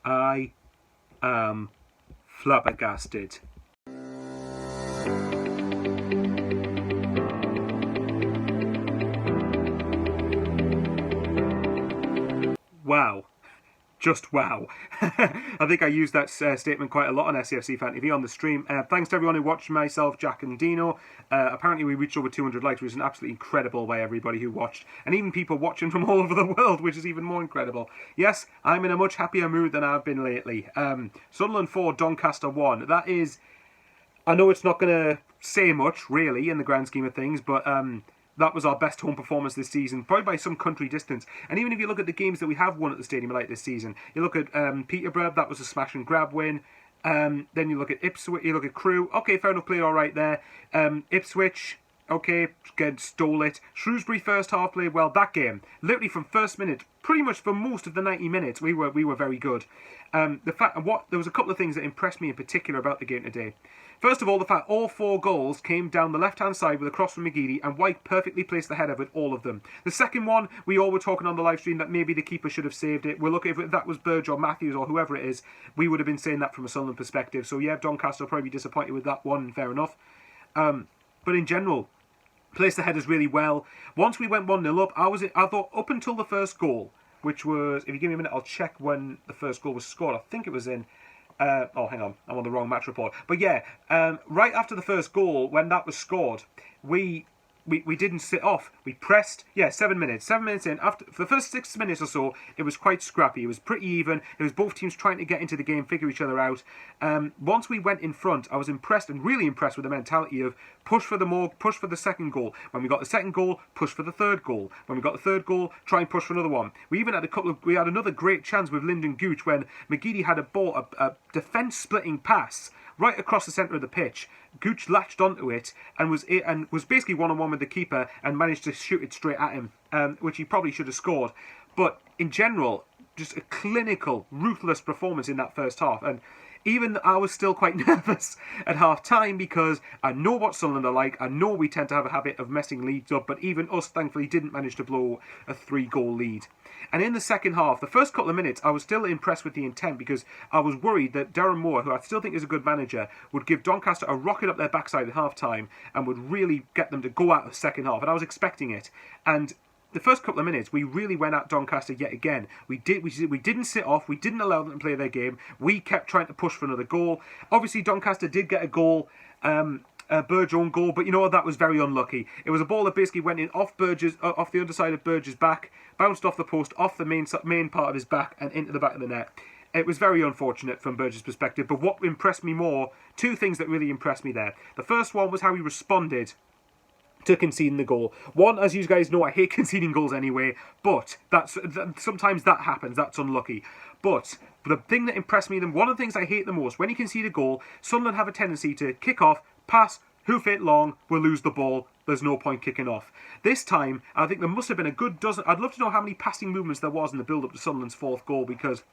I am flabbergasted. Wow. Just wow. I think I used that statement quite a lot on SCFC Fan TV on the stream. Thanks to everyone who watched, myself, Jack and Dino. Apparently we reached over 200 likes, which is an absolutely incredible by everybody who watched. And even people watching from all over the world, which is even more incredible. Yes, I'm in a much happier mood than I've been lately. Sunderland 4, Doncaster 1. That is... I know it's not going to say much, really, in the grand scheme of things, but... that was our best home performance this season, probably by some country distance. And even if you look at the games that we have won at the Stadium like this season, you look at Peterborough, that was a smash and grab win. Then you look at Ipswich, you look at Crewe, okay, fair enough, played all right there. Ipswich, okay, again, stole it. Shrewsbury first half played well. That game, literally from first minute, pretty much for most of the 90 minutes, we were very good. There was a couple of things that impressed me in particular about the game today. First of all, the fact all 4 goals came down the left-hand side with a cross from McGeady, and Wyke perfectly placed the header with all of them. The second one, we all were talking on the live stream that maybe the keeper should have saved it. We're looking, if that was Burge or Matthews or whoever it is, we would have been saying that from a Sunderland perspective. So yeah, Doncaster will probably be disappointed with that one, fair enough. But in general, placed the headers really well. Once we went 1-0 up, I thought up until the first goal, which was, if you give me a minute, I'll check when the first goal was scored. I think it was in... oh, hang on. I'm on the wrong match report. But yeah, right after the first goal, when that was scored, we didn't sit off. We pressed, 7 minutes. 7 minutes in, for the first 6 minutes or so, it was quite scrappy. It was pretty even. It was both teams trying to get into the game, figure each other out. Once we went in front, I was impressed, and really impressed with the mentality of push for the second goal. When we got the second goal, push for the third goal. When we got the third goal, try and push for another one. We even had we had another great chance with Lyndon Gooch when McGeady had a defence-splitting pass right across the centre of the pitch. Gooch latched onto it and was basically one-on-one with the keeper and managed to shoot it straight at him, which he probably should have scored. But in general, just a clinical, ruthless performance in that first half. And even I was still quite nervous at half-time because I know what Sunderland are like. I know we tend to have a habit of messing leads up, but even us, thankfully, didn't manage to blow a 3-goal lead. And in the second half, the first couple of minutes, I was still impressed with the intent because I was worried that Darren Moore, who I still think is a good manager, would give Doncaster a rocket up their backside at half-time and would really get them to go out of the second half. And I was expecting it. And the first couple of minutes, we really went at Doncaster yet again. We didn't sit off. We didn't allow them to play their game. We kept trying to push for another goal. Obviously, Doncaster did get a goal, a Burge own goal, but you know what? That was very unlucky. It was a ball that basically went in off the underside of Burge's back, bounced off the post, off the main part of his back, and into the back of the net. It was very unfortunate from Burge's perspective, but what impressed me more, 2 things that really impressed me there. The first one was how he responded to conceding the goal. One, as you guys know, I hate conceding goals anyway, but sometimes that happens, that's unlucky. But the thing that impressed me, one of the things I hate the most, when you concede a goal, Sunderland have a tendency to kick off, pass, hoof it long, we'll lose the ball, there's no point kicking off. This time, I think there must have been a good dozen, I'd love to know how many passing movements there was in the build-up to Sunderland's 4th goal, because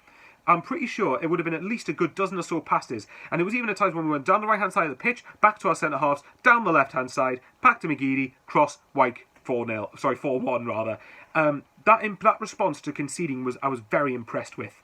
I'm pretty sure it would have been at least a good dozen or so passes. And it was even at times when we went down the right-hand side of the pitch, back to our centre-halves, down the left-hand side, back to McGeady, cross, Wyke, 4-1 rather. That response to conceding I was very impressed with.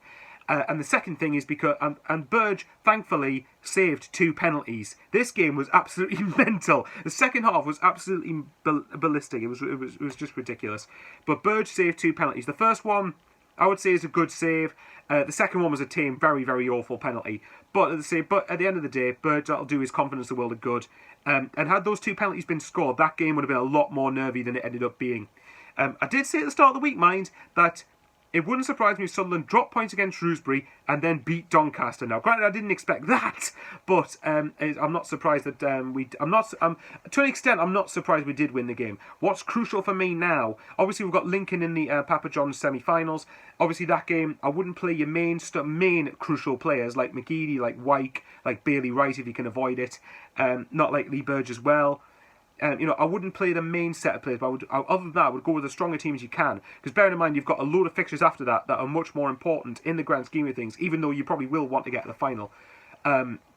And the second thing is because and Burge thankfully saved 2 penalties. This game was absolutely mental. The second half was absolutely ballistic. It was just ridiculous. But Burge saved 2 penalties. The first one, I would say, is a good save. The second one was a tame, very, very awful penalty. But at the end of the day, Burge, that'll do his confidence the world of good. And had those 2 penalties been scored, that game would have been a lot more nervy than it ended up being. I did say at the start of the week, mind, that it wouldn't surprise me if Sunderland dropped points against Shrewsbury and then beat Doncaster. Now, granted, I didn't expect that, but I'm not surprised that to an extent, I'm not surprised we did win the game. What's crucial for me now? Obviously, we've got Lincoln in the Papa John's semi-finals. Obviously, that game, I wouldn't play your main crucial players like McGeady, like Wyke, like Bailey Wright if you can avoid it. Not like Lee Burge as well. I wouldn't play the main set of players, but other than that, I would go with as strong a team as you can. Because bearing in mind, you've got a load of fixtures after that are much more important in the grand scheme of things, even though you probably will want to get to the final.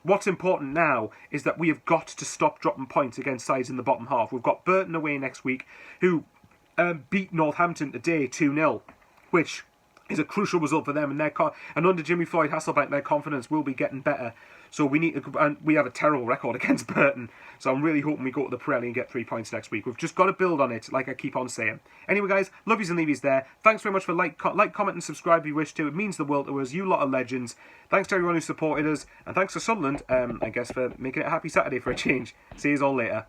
What's important now is that we have got to stop dropping points against sides in the bottom half. We've got Burton away next week, who beat Northampton today 2-0, which is a crucial result for them, and under Jimmy Floyd Hasselbank, their confidence will be getting better. So we need to, and we have a terrible record against Burton. So I'm really hoping we go to the Pirelli and get 3 points next week. We've just got to build on it, like I keep on saying. Anyway, guys, love yous and leave yous there. Thanks very much for like, comment, and subscribe if you wish to. It means the world to us. You lot are legends. Thanks to everyone who supported us, and thanks to Sunderland, I guess, for making it a happy Saturday for a change. See yous all later.